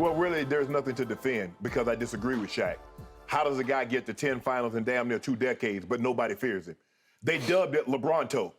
Well, really, there's nothing to defend because I disagree with Shaq. How does a guy get to 10 finals in damn near 2 decades, but nobody fears him? They dubbed it LeBronto.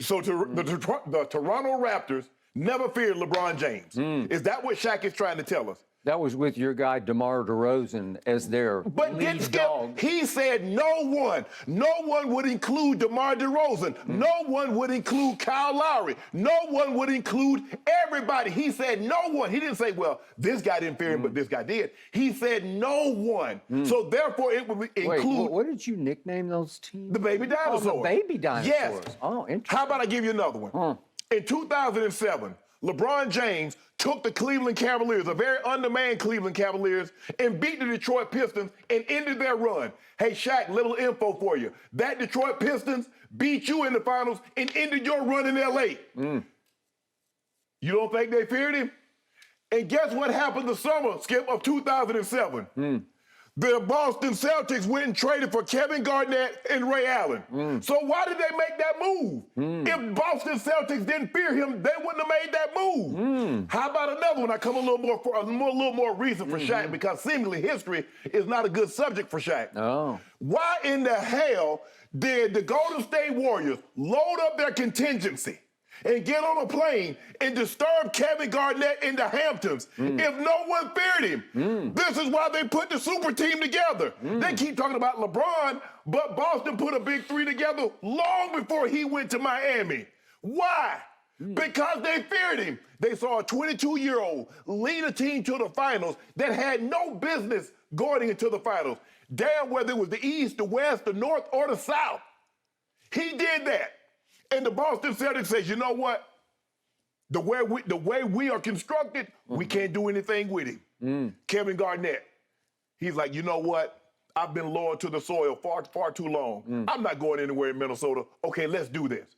So the Toronto Raptors never feared LeBron James. Is that what Shaq is trying to tell us? That was with your guy, DeMar DeRozan, as their lead dog. He said no one would include DeMar DeRozan. No one would include Kyle Lowry. No one would include everybody. He said no one. He didn't say, well, this guy didn't fear him, but this guy did. He said no one. So therefore, it would include. Wait, what did you nickname those teams? The baby dinosaurs. Oh, the baby dinosaurs. Yes. Oh, interesting. How about I give you another one? In 2007, LeBron James took the Cleveland Cavaliers, a very undermanned Cleveland Cavaliers, and beat the Detroit Pistons and ended their run. Hey, Shaq, little info for you. That Detroit Pistons beat you in the finals and ended your run in L.A. You don't think they feared him? And guess what happened the summer, Skip, of 2007? The Boston Celtics went and traded for Kevin Garnett and Ray Allen. So why did they make that move? If Boston Celtics didn't fear him, they wouldn't have made that move. How about another one? I come a little more reason for Shaq because seemingly history is not a good subject for Shaq. Oh. Why in the hell did the Golden State Warriors load up their contingency and get on a plane and disturb Kevin Garnett in the Hamptons if no one feared him? This is why they put the super team together. They keep talking about LeBron, but Boston put a big three together long before he went to Miami. Why? Because they feared him. They saw a 22-year-old lead a team to the finals that had no business going into the finals. Damn whether it was the East, the West, the North, or the South. He did that. And the Boston Celtics says, you know what? The way we are constructed, we can't do anything with him. Kevin Garnett, he's like, you know what? I've been loyal to the soil far too long. I'm not going anywhere in Minnesota. Okay, let's do this.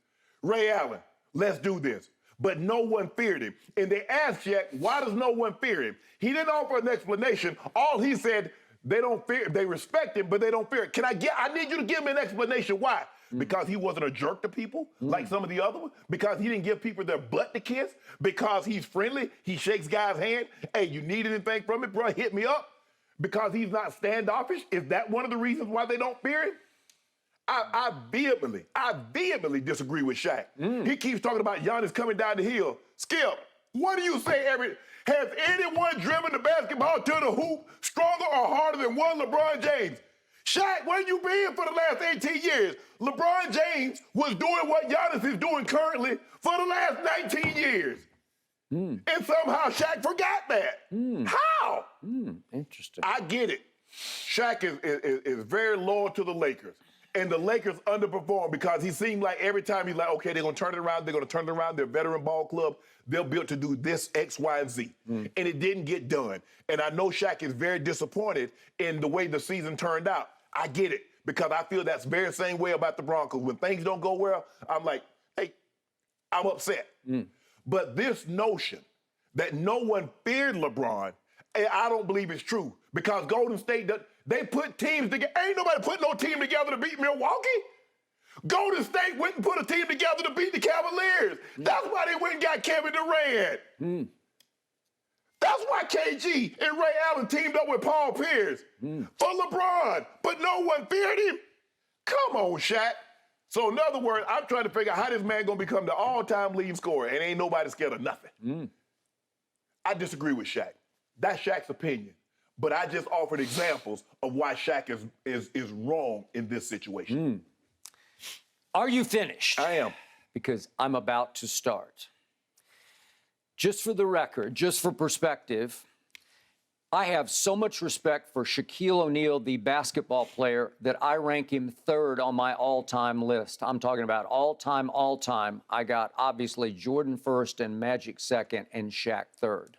Ray Allen, let's do this. But no one feared him. And they asked Shaq, why does no one fear him? He didn't offer an explanation. All he said, they don't fear, they respect him, but they don't fear him. I need you to give me an explanation why. Because he wasn't a jerk to people like some of the other ones? Because he didn't give people their butt to kiss? Because he's friendly? He shakes guys' hand? Hey, you need anything from me, bro? Hit me up? Because he's not standoffish? Is that one of the reasons why they don't fear him? I vehemently disagree with Shaq. He keeps talking about Giannis coming down the hill. Skip, what do you say has anyone driven the basketball to the hoop stronger or harder than one LeBron James? Shaq, where you been for the last 18 years? LeBron James was doing what Giannis is doing currently for the last 19 years. And somehow Shaq forgot that. How? Interesting. I get it. Shaq is very loyal to the Lakers. And the Lakers underperformed because he seemed like every time he's like, okay, they're going to turn it around. They're going to turn it around. They're a veteran ball club. They're built to do this, X, Y, and Z. And it didn't get done. And I know Shaq is very disappointed in the way the season turned out. I get it because I feel that's very same way about the Broncos. When things don't go well, I'm like, hey, I'm upset. But this notion that no one feared LeBron, I don't believe it's true because Golden State, they put teams together. Ain't nobody put no team together to beat Milwaukee. Golden State went and put a team together to beat the Cavaliers. That's why they went and got Kevin Durant. That's why KG and Ray Allen teamed up with Paul Pierce for LeBron, but no one feared him. Come on, Shaq. So in other words, I'm trying to figure out how this man gonna become the all-time leading scorer, and ain't nobody scared of nothing. I disagree with Shaq. That's Shaq's opinion. But I just offered examples of why Shaq is wrong in this situation. Are you finished? I am. Because I'm about to start. Just for the record, just for perspective, I have so much respect for Shaquille O'Neal, the basketball player, that I rank him third on my all-time list. I'm talking about all-time. I got, obviously, Jordan first and Magic second and Shaq third.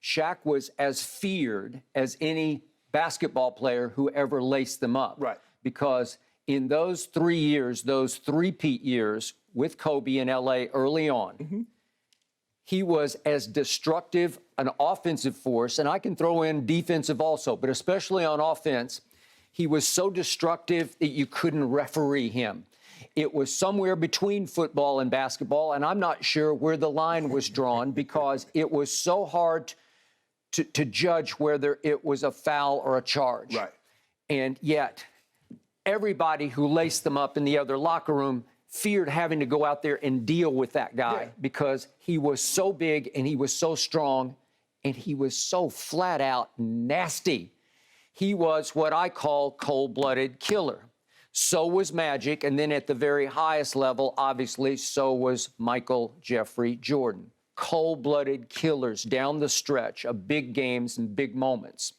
Shaq was as feared as any basketball player who ever laced them up. Right. Because in those 3 years, those three-peat years with Kobe in L.A. early on, he was as destructive an offensive force, and I can throw in defensive also, but especially on offense, he was so destructive that you couldn't referee him. It was somewhere between football and basketball, and I'm not sure where the line was drawn because it was so hard to judge whether it was a foul or a charge. Right. And yet, everybody who laced them up in the other locker room feared having to go out there and deal with that guy because he was so big and he was so strong and he was so flat out nasty. He was what I call cold-blooded killer. So was Magic, and then at the very highest level, obviously, so was Michael Jeffrey Jordan. Cold-blooded killers down the stretch of big games and big moments.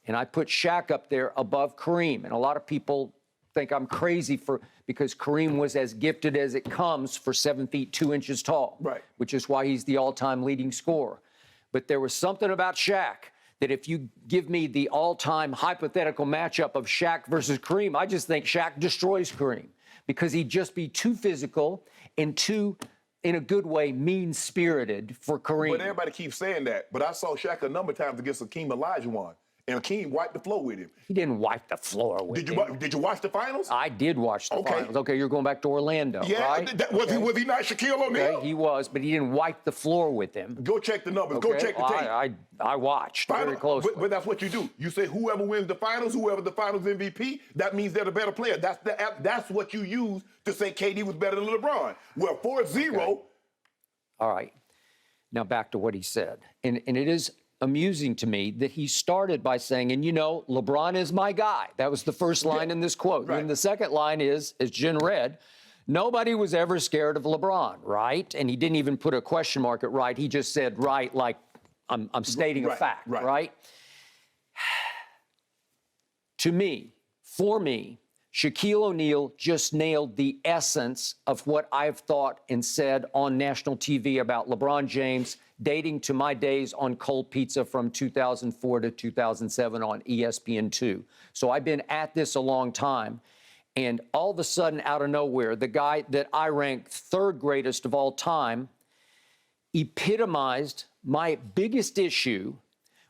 And I put Shaq up there above Kareem, and a lot of people think I'm crazy because Kareem was as gifted as it comes for 7 feet 2 inches tall, which is why he's the all-time leading scorer. But there was something about Shaq that if you give me the all-time hypothetical matchup of Shaq versus Kareem, I just think Shaq destroys Kareem because he'd just be too physical and too, in a good way, mean-spirited for Kareem. But everybody keeps saying that. But I saw Shaq a number of times against Hakeem Olajuwon. And Hakeem wiped the floor with him. He didn't wipe the floor with him. Did you watch the finals? I did watch the finals. Okay, you're going back to Orlando, right? Was he not Shaquille O'Neal? Okay, he was, but he didn't wipe the floor with him. Go check the numbers. Go check the tape. I watched very closely. But that's what you do. You say whoever wins the finals, whoever the finals MVP, that means they're the better player. That's what you use to say KD was better than LeBron. Well, 4-0. Okay. All right. Now back to what he said. And it is amusing to me that he started by saying, and you know, LeBron is my guy. That was the first line in this quote. Right. And the second line is, as Jen read, nobody was ever scared of LeBron, right? And he didn't even put a question mark at right. He just said right like I'm stating a fact, right? To me, for me, Shaquille O'Neal just nailed the essence of what I've thought and said on national TV about LeBron James, dating to my days on Cold Pizza from 2004 to 2007 on ESPN2. So I've been at this a long time. And all of a sudden, out of nowhere, the guy that I ranked third greatest of all time epitomized my biggest issue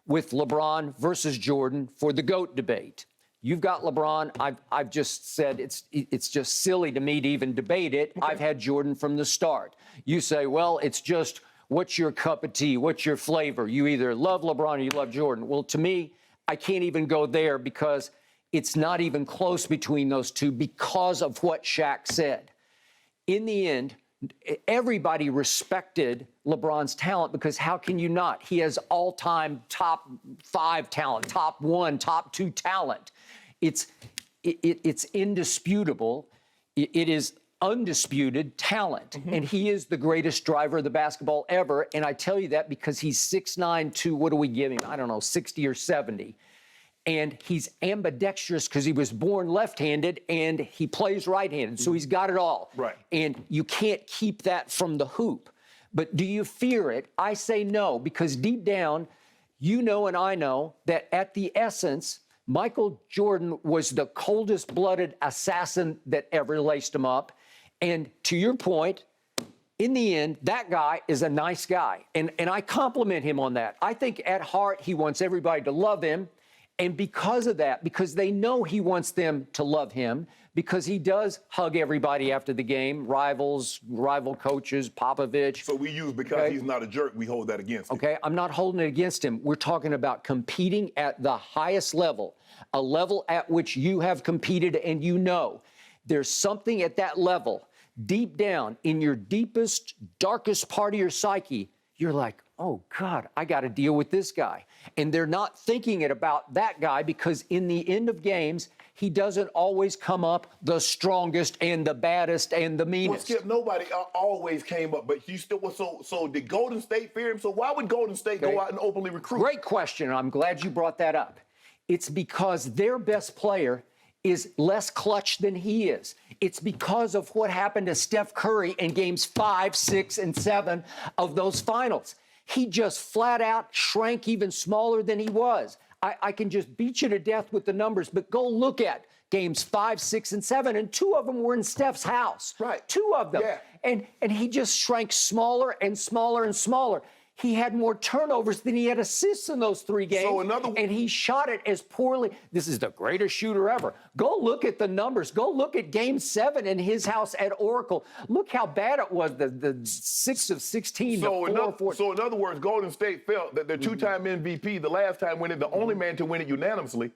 with LeBron versus Jordan for the GOAT debate. You've got LeBron. I've just said it's just silly to me to even debate it. Okay. I've had Jordan from the start. You say, well, it's just what's your cup of tea? What's your flavor? You either love LeBron or you love Jordan. Well, to me, I can't even go there because it's not even close between those two because of what Shaq said. In the end, everybody respected LeBron's talent because how can you not? He has all-time top 5 talent, top 1, top 2 talent. It's indisputable. It is undisputed talent. And he is the greatest driver of the basketball ever. And I tell you that because he's 6'9" to, what do we give him? I don't know, 60 or 70. And he's ambidextrous because he was born left-handed and he plays right-handed. So he's got it all. Right. And you can't keep that from the hoop. But do you fear it? I say no, because deep down, you know and I know that at the essence, Michael Jordan was the coldest-blooded assassin that ever laced him up. And to your point, in the end, that guy is a nice guy. And I compliment him on that. I think at heart, he wants everybody to love him. And because of that, because they know he wants them to love him, because he does hug everybody after the game, rivals, rival coaches, Popovich. So we use because he's not a jerk, we hold that against him. Okay, I'm not holding it against him. We're talking about competing at the highest level, a level at which you have competed and you know. There's something at that level, deep down, in your deepest, darkest part of your psyche, you're like, oh, God, I got to deal with this guy. And they're not thinking it about that guy because in the end of games, he doesn't always come up the strongest and the baddest and the meanest. Well, Skip, nobody always came up, but you still was so did Golden State fear him? So why would Golden State go out and openly recruit? Great question. I'm glad you brought that up. It's because their best player is less clutch than he is. It's because of what happened to Steph Curry in games 5, 6, and 7 of those finals. He just flat out shrank even smaller than he was. I can just beat you to death with the numbers, but go look at games 5, 6, and 7, and 2 of them were in Steph's house. Right. 2 of them. Yeah. And he just shrank smaller and smaller and smaller. He had more turnovers than he had assists in those 3 games. So and he shot it as poorly. This is the greatest shooter ever. Go look at the numbers. Go look at Game 7 in his house at Oracle. Look how bad it was, the 6 of 16. So in other words, Golden State felt that their 2-time MVP, the last time winning, the only man to win it unanimously,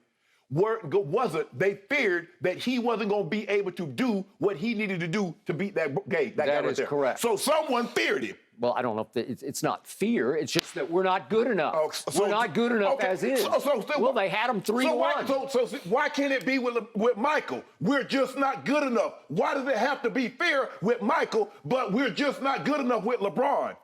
they feared that he wasn't going to be able to do what he needed to do to beat that guy That right is there. correct. So someone feared him. Well, I don't know if it's not fear. It's just that we're not good enough. We're not good enough as is. Well, they had him 3-1. So why can't it be with Michael? We're just not good enough. Why does it have to be fear with Michael, but we're just not good enough with LeBron?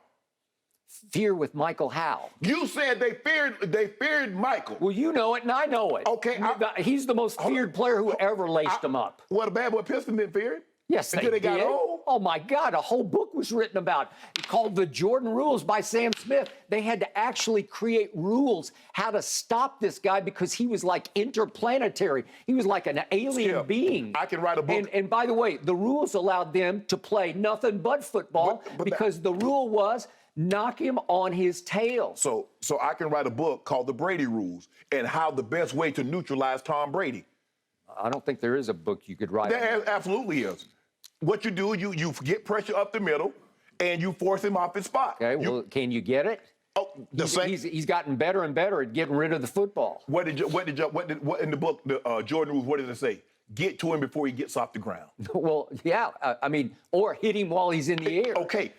Fear with Michael how? You said they feared Michael. Well, you know it and I know it. Okay. He's the most feared player who ever laced him up. Well, the bad boy Pistons didn't fear him. Yes, Until they got did. old. Oh, my God. A whole book was written about it called The Jordan Rules by Sam Smith. They had to actually create rules how to stop this guy because he was like interplanetary. He was like an alien being. I can write a book. And by the way, the rules allowed them to play nothing but football because the rule was knock him on his tail. So I can write a book called The Brady Rules and how the best way to neutralize Tom Brady. I don't think there is a book you could write. There absolutely is. What you do, you get pressure up the middle, and you force him off his spot. Okay, well, can you get it? Oh, he's gotten better and better at getting rid of the football. What in the book, the Jordan Rules? What did it say? Get to him before he gets off the ground. Well, yeah, I mean, or hit him while he's in the air. Okay,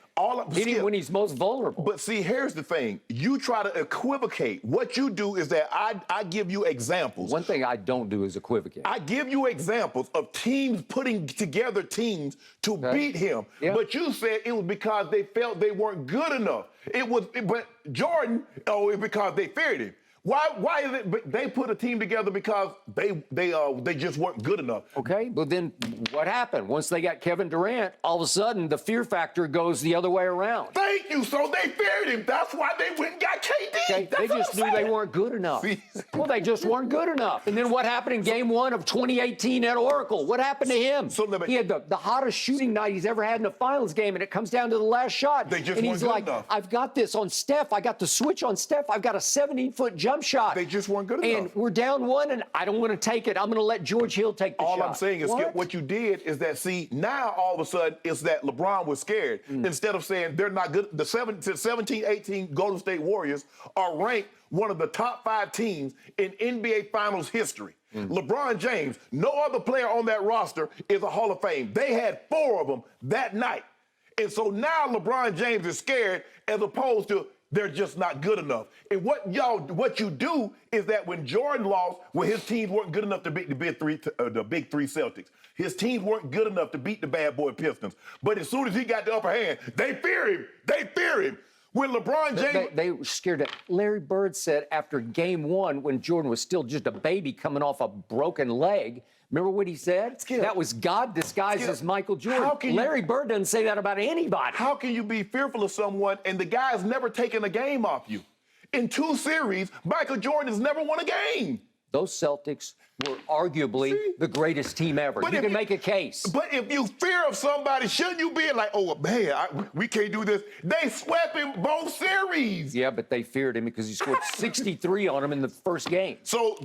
hit him when he's most vulnerable. But see, here's the thing: you try to equivocate. What you do is that I give you examples. One thing I don't do is equivocate. I give you examples of teams putting together teams to beat him. Yeah. But you said it was because they felt they weren't good enough. But Jordan, it's because they feared him. Why is it they put a team together because they just weren't good enough? Okay, but then what happened? Once they got Kevin Durant, all of a sudden the fear factor goes the other way around. Thank you. So they feared him. That's why they went and got KD. Okay, they just knew they weren't good enough. Well, they just weren't good enough. And then what happened in Game 1 of 2018 at Oracle? What happened to him? He had the hottest shooting night he's ever had in a finals game, and it comes down to the last shot. They just and weren't he's good like, enough. I've got this on Steph. I got the switch on Steph. I've got a 17-foot jump shot. They just weren't good enough. And we're down 1, and I don't want to take it. I'm going to let George Hill take the shot. All I'm saying is, Skip, what you did is that, see, now all of a sudden it's that LeBron was scared. Instead of saying they're not good, the 17-18 Golden State Warriors are ranked one of the top 5 teams in NBA Finals history. LeBron James, no other player on that roster is a Hall of Fame. They had 4 of them that night. And so now LeBron James is scared as opposed to they're just not good enough. And what you do is that when Jordan lost, when his teams weren't good enough to beat the big three Celtics, his teams weren't good enough to beat the bad boy Pistons. But as soon as he got the upper hand, they fear him. They fear him. When LeBron James... They were scared of... Larry Bird said after Game 1, when Jordan was still just a baby coming off a broken leg, remember what he said? Skip. That was God disguised as Michael Jordan. Larry Bird doesn't say that about anybody. How can you be fearful of someone and the guy's never taken a game off you? In 2 series, Michael Jordan has never won a game. Those Celtics were arguably the greatest team ever. You can make a case. But if you fear of somebody, shouldn't you be like, oh, man, we can't do this? They swept him both series. Yeah, but they feared him because he scored 63 on him in the first game. So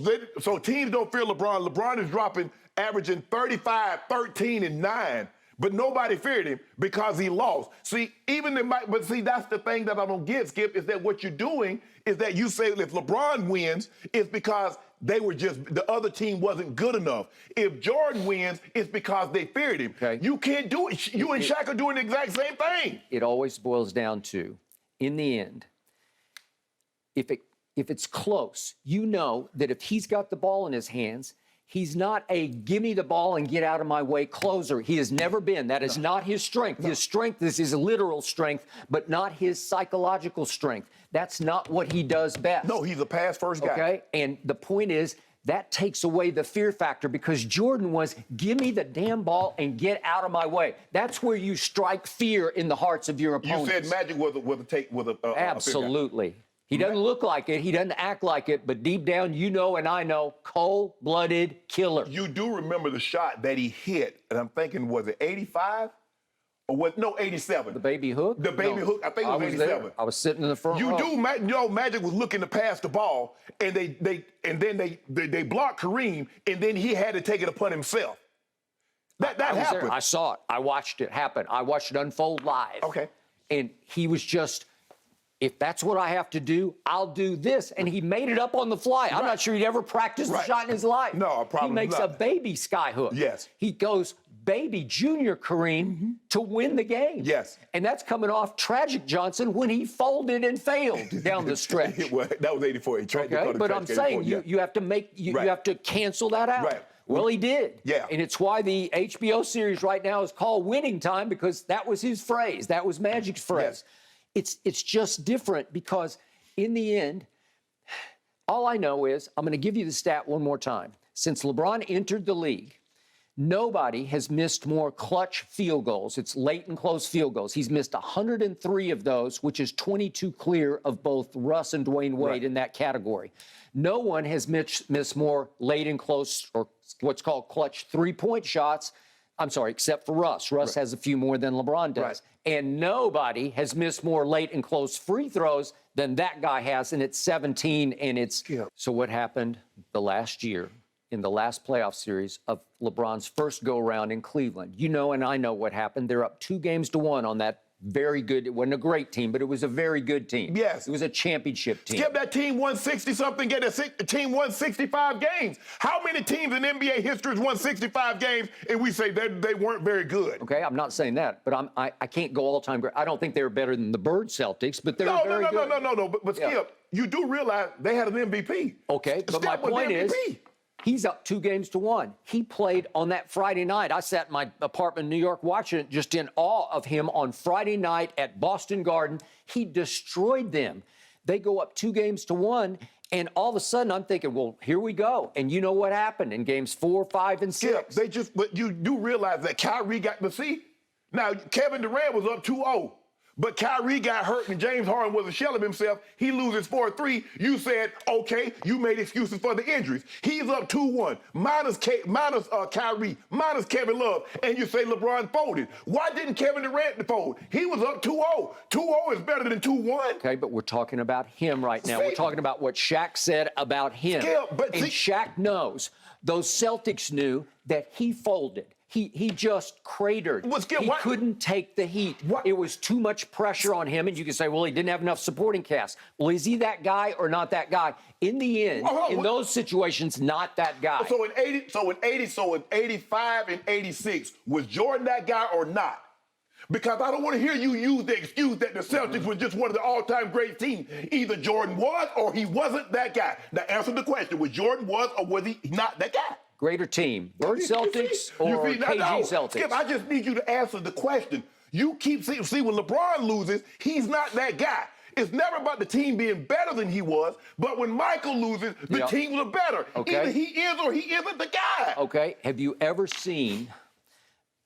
teams don't fear LeBron. LeBron is averaging 35, 13, and 9. But nobody feared him because he lost. See, that's the thing that I don't get, Skip, is that what you're doing is that you say if LeBron wins, it's because the other team wasn't good enough. If Jordan wins, it's because they feared him. Okay. You can't do it. You and Shaq are doing the exact same thing. It always boils down to, in the end, if it's close, you know that if he's got the ball in his hands, he's not a give me the ball and get out of my way closer. He has never been. That is not his strength. His strength is his literal strength, but not his psychological strength. That's not what he does best. No, he's a pass first guy. Okay, and the point is that takes away the fear factor because Jordan was give me the damn ball and get out of my way. That's where you strike fear in the hearts of your opponents. You said Magic was a absolutely. He doesn't look like it. He doesn't act like it. But deep down, you know and I know, cold-blooded killer. You do remember the shot that he hit, and I'm thinking, was it 85? Or what? No, 87. The baby hook? The baby No, hook. I think it was 87. There. I was sitting in the front row. You know, Magic was looking to pass the ball, and they blocked Kareem, and then he had to take it upon himself. That happened. There. I saw it. I watched it happen. I watched it unfold live. Okay. And he was just, if that's what I have to do, I'll do this. And he made it up on the fly. I'm not sure he'd ever practiced a shot in his life. No, probably He makes not. a baby sky hook. Yes. He goes baby junior Kareem to win the game. Yes. And that's coming off tragic Johnson when he folded and failed down the stretch. Well, that was 84. Okay, but I'm saying you have to make you have to cancel that out. Right. Well, he did. Yeah. And it's why the HBO series right now is called Winning Time, because that was his phrase. That was Magic's phrase. Yes. It's just different because in the end, all I know is, I'm going to give you the stat one more time. Since LeBron entered the league, nobody has missed more clutch field goals. It's late and close field goals. He's missed 103 of those, which is 22 clear of both Russ and Dwayne Wade in that category. No one has missed more late and close, or what's called clutch three-point shots. I'm sorry, except for Russ. Russ has a few more than LeBron does. Right. And nobody has missed more late and close free throws than that guy has, and it's 17, and it's... Yeah. So what happened the last year in the last playoff series of LeBron's first go-around in Cleveland? You know, and I know what happened. They're up 2-1 on that very good... It wasn't a great team, but it was a very good team. Yes. It was a championship team. Skip, that team won 60-something, get a team won 65 games. How many teams in NBA history has won 65 games and we say they weren't very good? Okay, I'm not saying that, but I can't go all-time great. I don't think they were better than the Bird Celtics, but they were very good. No. But Skip, you do realize they had an MVP. Okay, but Skip my was the point is, MVP. he's up 2-1. He played on that Friday night. I sat in my apartment in New York watching it, just in awe of him on Friday night at Boston Garden. He destroyed them. They go up 2-1, and all of a sudden I'm thinking, well, here we go. And you know what happened in games 4, 5, and 6? Skip, but you do realize that Kyrie got the seat. Now, Kevin Durant was up 2-0. But Kyrie got hurt and James Harden was a shell of himself. He loses 4-3. You said, okay, you made excuses for the injuries. He's up 2-1, minus Kyrie, minus Kevin Love, and you say LeBron folded. Why didn't Kevin Durant fold? He was up 2-0. 2-0 is better than 2-1. Okay, but we're talking about him right now. See, we're talking about what Shaq said about him. Skip, but and see, Shaq knows. Those Celtics knew that he folded. He just cratered. He couldn't take the heat. It was too much pressure on him, and you can say, well, he didn't have enough supporting cast. Well, is he that guy or not that guy? In the end, in those situations, not that guy. So in 85 and 86, was Jordan that guy or not? Because I don't want to hear you use the excuse that the Celtics was just one of the all-time great teams. Either Jordan was or he wasn't that guy. Now answer the question: was Jordan or was he not that guy? Greater team, Bird Celtics or KG Celtics? Skip, I just need you to answer the question. You keep see when LeBron loses, he's not that guy. It's never about the team being better than he was, but when Michael loses, the teams are better. Okay. Either he is or he isn't the guy. Okay, have you ever seen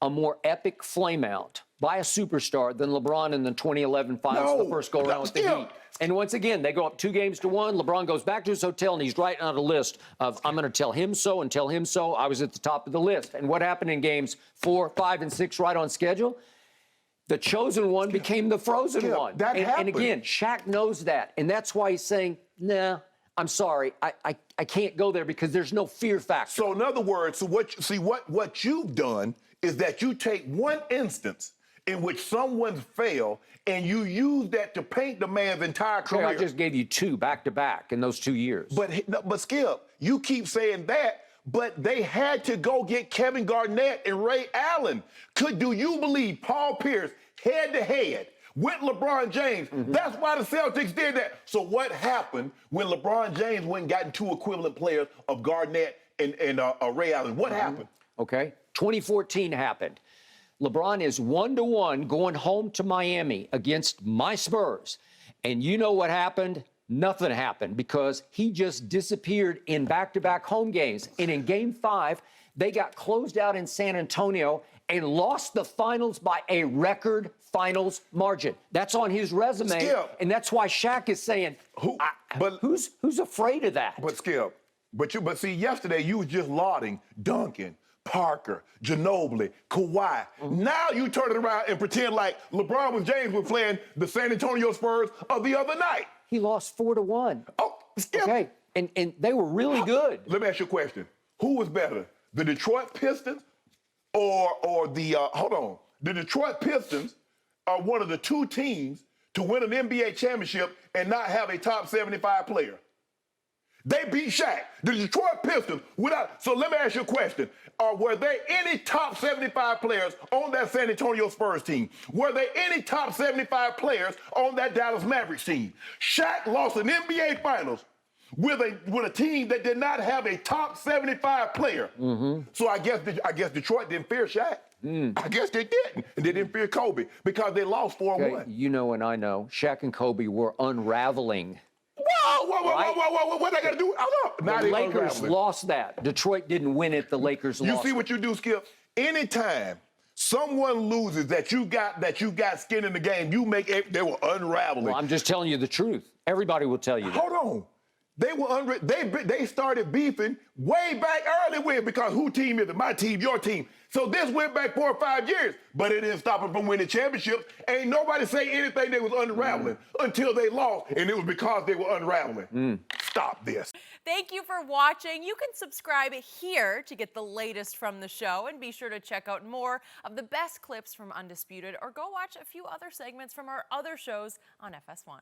a more epic flameout by a superstar than LeBron in the 2011 finals, the first go-around with the Heat? And once again, they go up 2-1. LeBron goes back to his hotel, and he's writing out a list of, I'm going to tell him so and tell him so. I was at the top of the list. And what happened in games 4, 5, and 6 right on schedule? The chosen one became the frozen one. That happened. And again, Shaq knows that. And that's why he's saying, nah, I'm sorry. I can't go there because there's no fear factor. So in other words, what you've done is that you take one instance in which someone failed, and you use that to paint the man's entire career. I just gave you 2 back-to-back in those 2 years. But Skip, you keep saying that, but they had to go get Kevin Garnett and Ray Allen. Do you believe Paul Pierce head-to-head with LeBron James? That's why the Celtics did that. So what happened when LeBron James went and got 2 equivalent players of Garnett and Ray Allen? What happened? Okay, 2014 happened. LeBron is 1-1 going home to Miami against my Spurs. And you know what happened? Nothing happened because he just disappeared in back-to-back home games. And in Game 5, they got closed out in San Antonio and lost the finals by a record finals margin. That's on his resume. Skip. And that's why Shaq is saying, who's afraid of that? But Skip, but see, yesterday you was just lauding Duncan, Parker, Ginobili, Kawhi. Now you turn it around and pretend like LeBron and James were playing the San Antonio Spurs of the other night. He lost 4-1. Oh, Skip. Okay, and they were really good. Let me ask you a question. Who was better, the Detroit Pistons or the, hold on, the Detroit Pistons are one of the two teams to win an NBA championship and not have a top 75 player. They beat Shaq. The Detroit Pistons, without. So let me ask you a question. Were there any top 75 players on that San Antonio Spurs team? Were there any top 75 players on that Dallas Mavericks team? Shaq lost an NBA Finals with a team that did not have a top 75 player. So I guess Detroit didn't fear Shaq. I guess they didn't. And they didn't fear Kobe because they lost 4-1. Okay, you know and I know, Shaq and Kobe were unraveling. Whoa, what I got to do? The Lakers lost that. Detroit didn't win it. The Lakers lost. You see what you do, Skip? Anytime someone loses that you got skin in the game, you make it, they were unraveling. Well, I'm just telling you the truth. Everybody will tell you that. Hold on. They were they started beefing way back early because who team is it? My team, your team. So this went back 4 or 5 years, but it didn't stop them from winning championships. Ain't nobody say anything they was unraveling until they lost, and it was because they were unraveling. Stop this. Thank you for watching. You can subscribe here to get the latest from the show, and be sure to check out more of the best clips from Undisputed, or go watch a few other segments from our other shows on FS1.